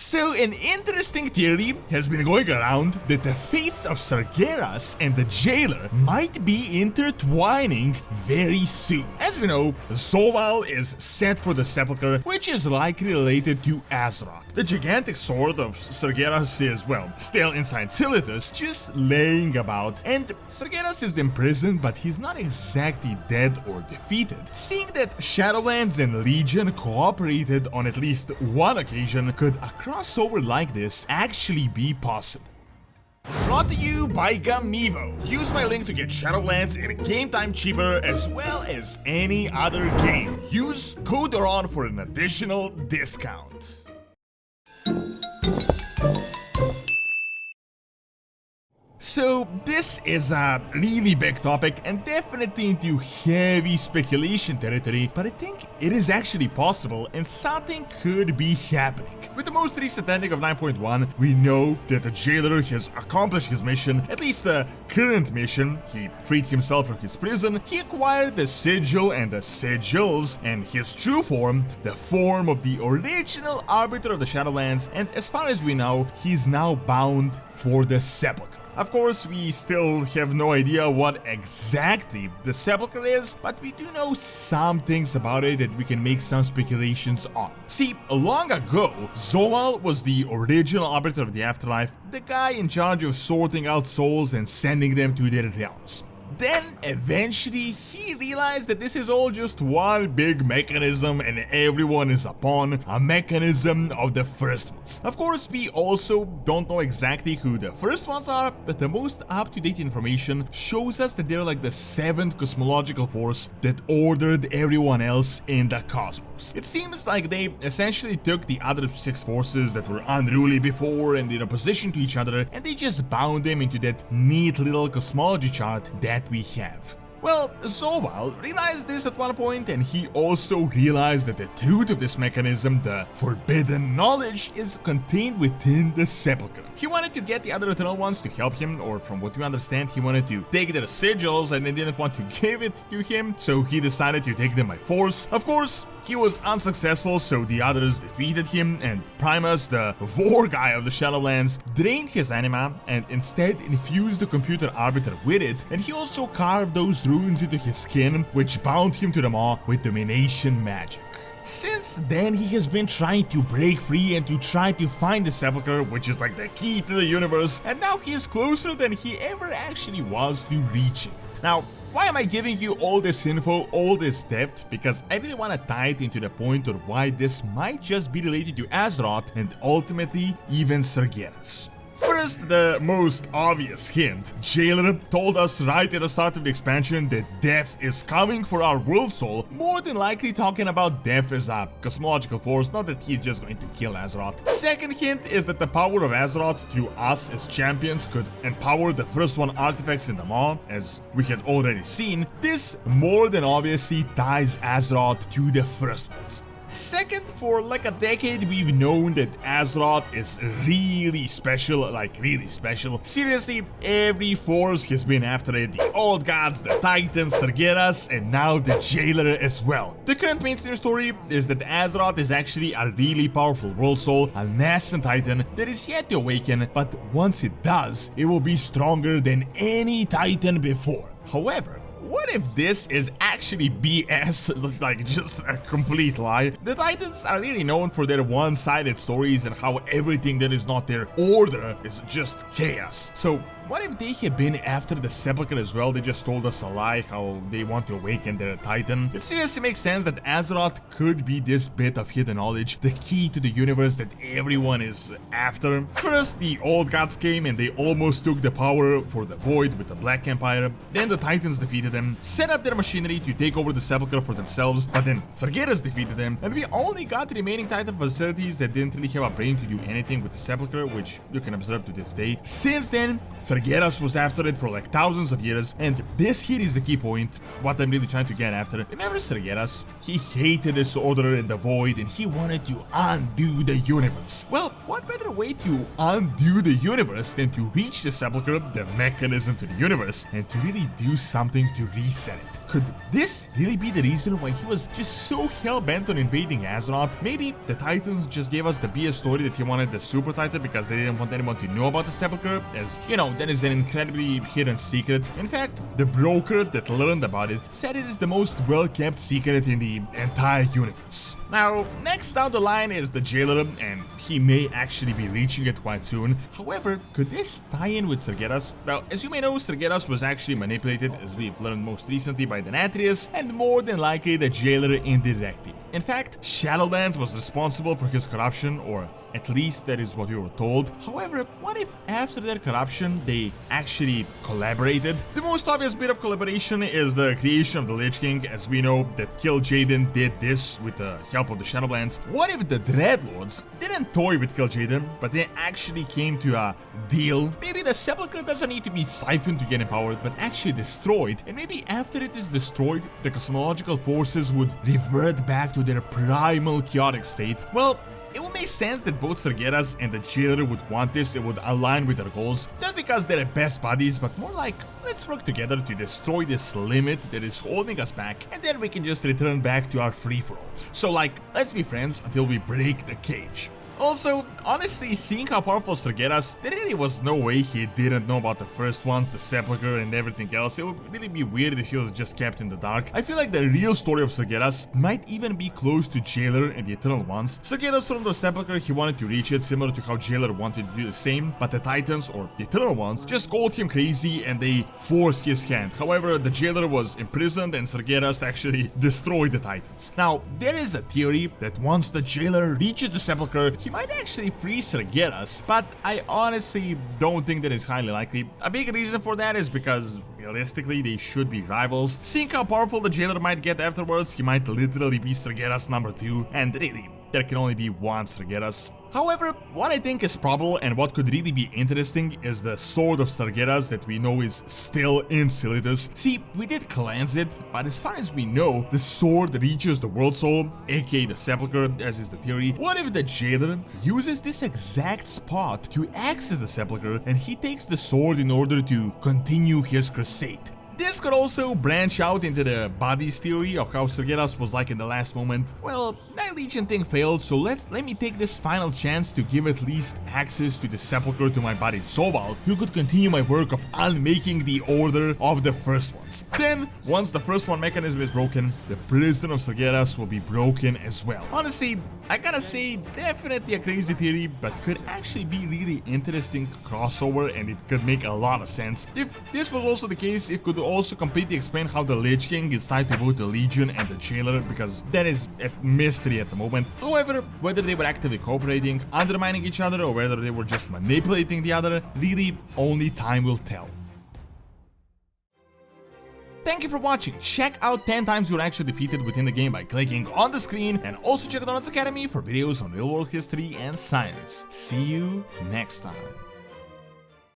So an interesting theory has been going around that the fates of Sargeras and the Jailer might be intertwining very soon. As we know, Zowal is set for the Sepulchre, which is likely related to Azeroth. The gigantic sword of Sargeras is, well, still inside Silithus, just laying about, and Sargeras is imprisoned, but he's not exactly dead or defeated. Seeing that Shadowlands and Legion cooperated on at least one occasion, could a crossover like this actually be possible? Brought to you by Gamivo. Use my link to get Shadowlands in game time cheaper as well as any other game. Use code ORON for an additional discount. So this is a really big topic and definitely into heavy speculation territory, but I think it is actually possible and something could be happening. With the most recent ending of 9.1, we know that the Jailer has accomplished his mission, at least the current mission. He freed himself from his prison, he acquired the Sigil and the Sigils, and his true form, the form of the original Arbiter of the Shadowlands, and as far as we know, he's now bound for the Sepulchre. Of course, we still have no idea what exactly the Sepulchre is, but we do know some things about it that we can make some speculations on. See, long ago, Zowal was the original Arbiter of the Afterlife, the guy in charge of sorting out souls and sending them to their realms. Then, eventually, he realized that this is all just one big mechanism and everyone is a pawn, a mechanism of the first ones. Of course, we also don't know exactly who the first ones are, but the most up-to-date information shows us that they're like the 7th cosmological force that ordered everyone else in the cosmos. It seems like they essentially took the other 6 forces that were unruly before and in opposition to each other, and they just bound them into that neat little cosmology chart that we have. Well, Zowal realized this at one point, and he also realized that the truth of this mechanism, the forbidden knowledge, is contained within the Sepulchre. He wanted to get the other Eternal Ones to help him, or from what we understand, he wanted to take their sigils and they didn't want to give it to him, so he decided to take them by force. Of course, he was unsuccessful, so the others defeated him, and Primus, the war guy of the Shadowlands, drained his anima and instead infused the computer Arbiter with it, and he also carved those runes into his skin, which bound him to the Maw with domination magic. Since then, he has been trying to break free and to try to find the Sepulchre, which is like the key to the universe, and now he is closer than he ever actually was to reaching it. Now, why am I giving you all this info, all this depth? Because I really want to tie it into the point of why this might just be related to Azeroth and ultimately even Sargeras. First, the most obvious hint. Jailer told us right at the start of the expansion that death is coming for our world soul, more than likely talking about death as a cosmological force, not that he's just going to kill Azeroth. Second hint is that the power of Azeroth through us as champions could empower the first one artifacts in the Maw, as we had already seen. This more than obviously ties Azeroth to the first ones. Second, for like a decade, we've known that Azeroth is really special, like really special. Seriously, every force has been after it. The Old Gods, the Titans, Sargeras, and now the Jailer as well. The current mainstream story is that Azeroth is actually a really powerful world soul, a nascent Titan that is yet to awaken, but once it does, it will be stronger than any Titan before. However, what if this is actually BS, like just a complete lie? The Titans are really known for their one-sided stories and how everything that is not their order is just chaos. So what if they had been after the Sepulchre as well? They just told us a lie, how they want to awaken their Titan. It seriously makes sense that Azeroth could be this bit of hidden knowledge, the key to the universe that everyone is after. First, the Old Gods came and they almost took the power for the Void with the Black Empire. Then the Titans defeated them, set up their machinery to take over the Sepulchre for themselves, but then Sargeras defeated them, and we only got the remaining Titan facilities that didn't really have a brain to do anything with the Sepulchre, which you can observe to this day. Since then, Sargeras was after it for like thousands of years, and this here is the key point, what I'm really trying to get after. Remember Sargeras? He hated this order and the Void, and he wanted to undo the universe. Well, what better way to undo the universe than to reach the Sepulchre, the mechanism to the universe, and to really do something to reset it. could this really be the reason why he was just so hell-bent on invading Azeroth? Maybe the Titans just gave us the BS story that he wanted the Super Titan because they didn't want anyone to know about the Sepulchre, as, you know, that is an incredibly hidden secret. In fact, the broker that learned about it said it is the most well-kept secret in the entire universe. Now, next down the line is the Jailer, and he may actually be reaching it quite soon. However, could this tie in with Sargeras? Well, as you may know, Sargeras was actually manipulated, as we've learned most recently, by Denatrius, and more than likely the Jailer indirectly. In fact, Shadowlands was responsible for his corruption, or at least that is what we were told. However, what if after their corruption they actually collaborated? The most obvious bit of collaboration is the creation of the Lich King, as we know that Kil'jaeden did this with the help of the Shadowlands. What if the Dreadlords didn't toy with Kil'jaeden, but they actually came to a deal? Maybe the Sepulchre doesn't need to be siphoned to get empowered, but actually destroyed, and maybe after it is destroyed, the cosmological forces would revert back to their primal chaotic state. Well, it would make sense that both Sargeras and the Jailer would want this. It would align with their goals, not because they're best buddies, but more like, let's work together to destroy this limit that is holding us back, and then we can just return back to our free-for-all. So like, let's be friends until we break the cage. Also, honestly, seeing how powerful Sargeras, there really was no way he didn't know about the first ones, the Sepulchre and everything else. It would really be weird if he was just kept in the dark. I feel like the real story of Sargeras might even be close to Jailer and the Eternal Ones. Sargeras from the Sepulchre, he wanted to reach it, similar to how Jailer wanted to do the same, but the Titans, or the Eternal Ones, just called him crazy and they forced his hand. However, the Jailer was imprisoned and Sargeras actually destroyed the Titans. Now, there is a theory that once the Jailer reaches the Sepulchre, he might actually free Sargeras, but I honestly don't think that is highly likely. A big reason for that is because realistically they should be rivals. Seeing how powerful the Jailer might get afterwards, he might literally be Sargeras number 2, and really, there can only be one Sargeras. However, what I think is probable and what could really be interesting is the Sword of Sargeras that we know is still in Silithus. See, we did cleanse it, but as far as we know, the sword reaches the World Soul, aka the Sepulchre, as is the theory. What if the Jailer uses this exact spot to access the Sepulchre and he takes the sword in order to continue his crusade? This could also branch out into the bodies theory of how Sargeras was like in the last moment. Well, that Legion thing failed, so let me take this final chance to give at least access to the Sepulchre to my body Zobal, who could continue my work of unmaking the order of the first ones. Then, once the first one mechanism is broken, the prison of Sargeras will be broken as well. Honestly, I gotta say, definitely a crazy theory, but could actually be really interesting crossover, and it could make a lot of sense. If this was also the case, it could also completely explain how the Lich King is tied to both the Legion and the Jailer, because that is a mystery at the moment. However, whether they were actively cooperating, undermining each other, or whether they were just manipulating the other, really only time will tell. Thank you for watching. Check out 10 times you were actually defeated within the game by clicking on the screen, and also check out Donuts Academy for videos on real world history and science. See you next time.